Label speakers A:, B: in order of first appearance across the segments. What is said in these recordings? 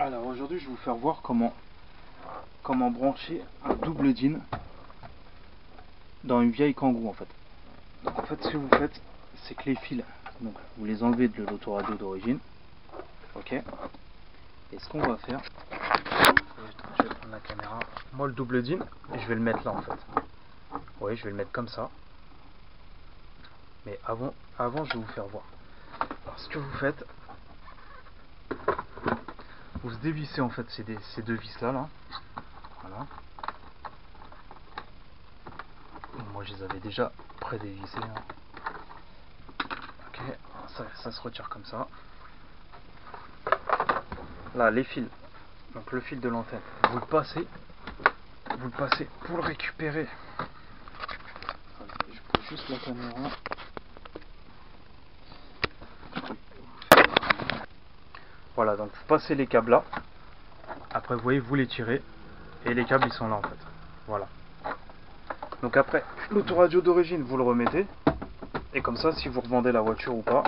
A: Alors aujourd'hui je vais vous faire voir comment brancher un double DIN dans une vieille Kangoo en fait. Donc en fait ce que vous faites c'est que les fils, donc vous les enlevez de l'autoradio d'origine. Ok. Et ce qu'on va faire, je vais prendre la caméra, moi le double DIN, et je vais le mettre là en fait. Oui, je vais le mettre comme ça. Mais avant je vais vous faire voir. Alors ce que vous faites, vous dévissez en fait ces deux vis là. Voilà. Moi je les avais déjà pré-dévissés. Ok, ça se retire comme ça. Là les fils, donc le fil de l'antenne, vous le passez pour le récupérer. Je pose juste la caméra. Voilà, donc vous passez les câbles là. Après vous voyez, vous les tirez et les câbles ils sont là en fait. Voilà. Donc après, l'autoradio d'origine vous le remettez. Et comme ça, si vous revendez la voiture ou pas,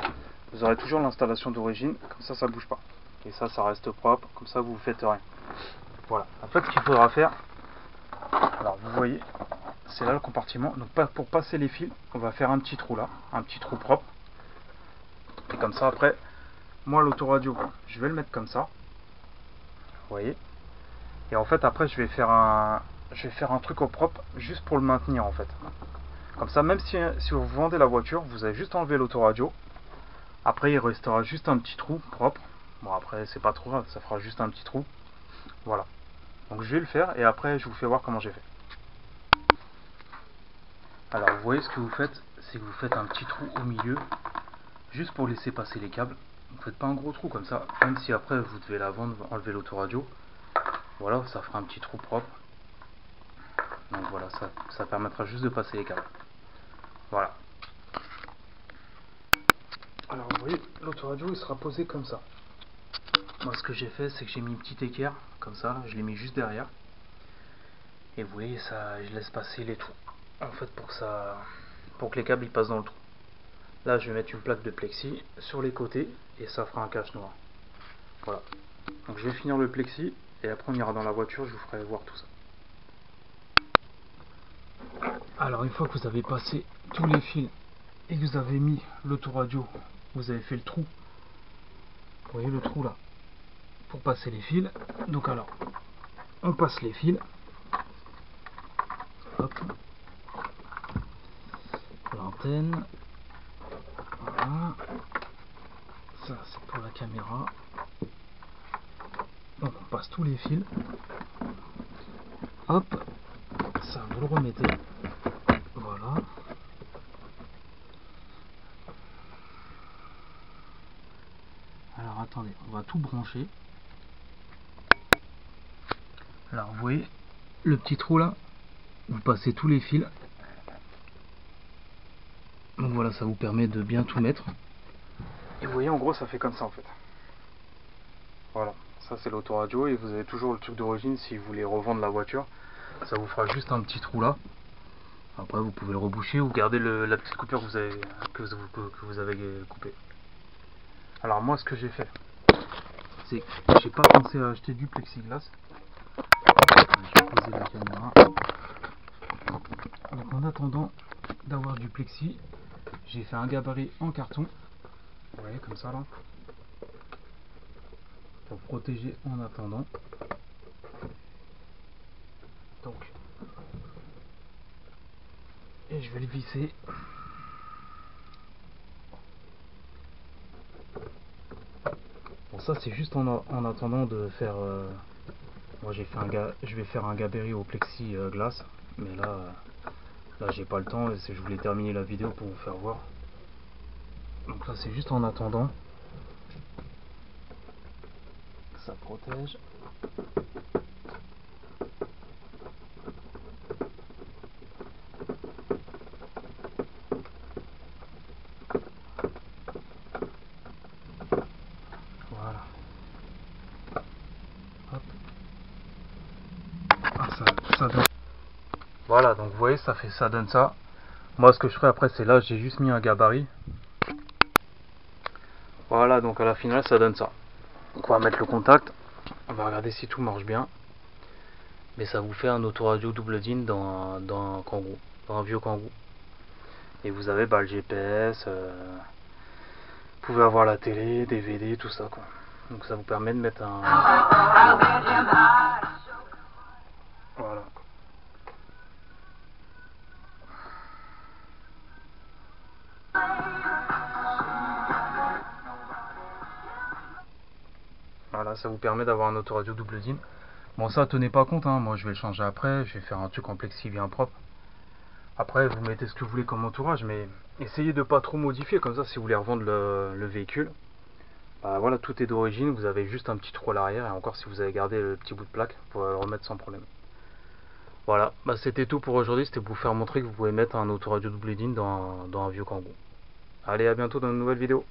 A: vous aurez toujours l'installation d'origine. Comme ça bouge pas. Et ça reste propre. Comme ça vous faites rien. Voilà. En fait, ce qu'il faudra faire, alors vous voyez, c'est là le compartiment. Donc pour passer les fils, on va faire un petit trou là, un petit trou propre. Et comme ça après, moi l'autoradio, je vais le mettre comme ça. Vous voyez. Et en fait après je vais faire un truc au propre juste pour le maintenir en fait. Comme ça, même si vous vendez la voiture, vous avez juste enlevé l'autoradio. Après il restera juste un petit trou propre. Bon après c'est pas trop grave, ça fera juste un petit trou. Voilà. Donc je vais le faire et après je vous fais voir comment j'ai fait. Alors vous voyez ce que vous faites, c'est que vous faites un petit trou au milieu, juste pour laisser passer les câbles. Vous faites pas un gros trou comme ça, même si après vous devez la vendre, enlever l'autoradio. Voilà, ça fera un petit trou propre. Donc voilà, ça permettra juste de passer les câbles. Voilà. Alors vous voyez, l'autoradio il sera posé comme ça. Moi ce que j'ai fait, c'est que j'ai mis une petite équerre, comme ça, je l'ai mis juste derrière. Et vous voyez, ça, je laisse passer les trous. En fait, pour que les câbles ils passent dans le trou. Là, je vais mettre une plaque de plexi sur les côtés et ça fera un cache noir. Voilà. Donc je vais finir le plexi et après on ira dans la voiture, je vous ferai voir tout ça. Alors une fois que vous avez passé tous les fils et que vous avez mis l'autoradio, vous avez fait le trou. Vous voyez le trou là pour passer les fils. Donc alors, on passe les fils. Hop. L'antenne. Voilà. Ça c'est pour la caméra. Donc on passe tous les fils. Hop. Ça vous le remettez. Voilà. Alors attendez, on va tout brancher. Alors vous voyez le petit trou là, vous passez tous les fils. Donc voilà, ça vous permet de bien tout mettre. Et vous voyez en gros ça fait comme ça en fait. Voilà, ça c'est l'autoradio et vous avez toujours le truc d'origine si vous voulez revendre la voiture. Ça vous fera juste un petit trou là. Après vous pouvez le reboucher ou garder la petite coupure que vous avez coupée. Alors moi ce que j'ai fait, c'est que j'ai pas pensé à acheter du plexiglas. Je vais poser la caméra. Donc en attendant d'avoir du plexi, j'ai fait un gabarit en carton. Vous voyez comme ça là. Pour protéger en attendant. Donc, et je vais le visser. Bon ça c'est juste en attendant de faire. Moi je vais faire un gabarit au plexi glace, mais là j'ai pas le temps et je voulais terminer la vidéo pour vous faire voir. Donc là c'est juste en attendant. Ça protège. Voilà. Hop. Ah, ça donne. Voilà, donc vous voyez, ça donne ça. Moi, ce que je ferai après, c'est là, j'ai juste mis un gabarit. Voilà, donc à la finale, ça donne ça. Donc on va mettre le contact. On va regarder si tout marche bien. Mais ça vous fait un autoradio double DIN dans un Kangoo, dans un vieux Kangoo. Et vous avez le GPS, vous pouvez avoir la télé, DVD, tout ça quoi. Donc ça vous permet de mettre un... Voilà. Voilà, ça vous permet d'avoir un autoradio double DIN. Bon ça tenez pas compte, hein. Moi je vais le changer après, je vais faire un truc en plexi bien propre. Après vous mettez ce que vous voulez comme entourage, mais essayez de pas trop modifier, comme ça si vous voulez revendre le véhicule, bah voilà, tout est d'origine, vous avez juste un petit trou à l'arrière, et encore si vous avez gardé le petit bout de plaque, vous pourrez le remettre sans problème. Voilà, bah c'était tout pour aujourd'hui, c'était pour vous faire montrer que vous pouvez mettre un autoradio double DIN dans un vieux Kangoo. Allez, à bientôt dans une nouvelle vidéo.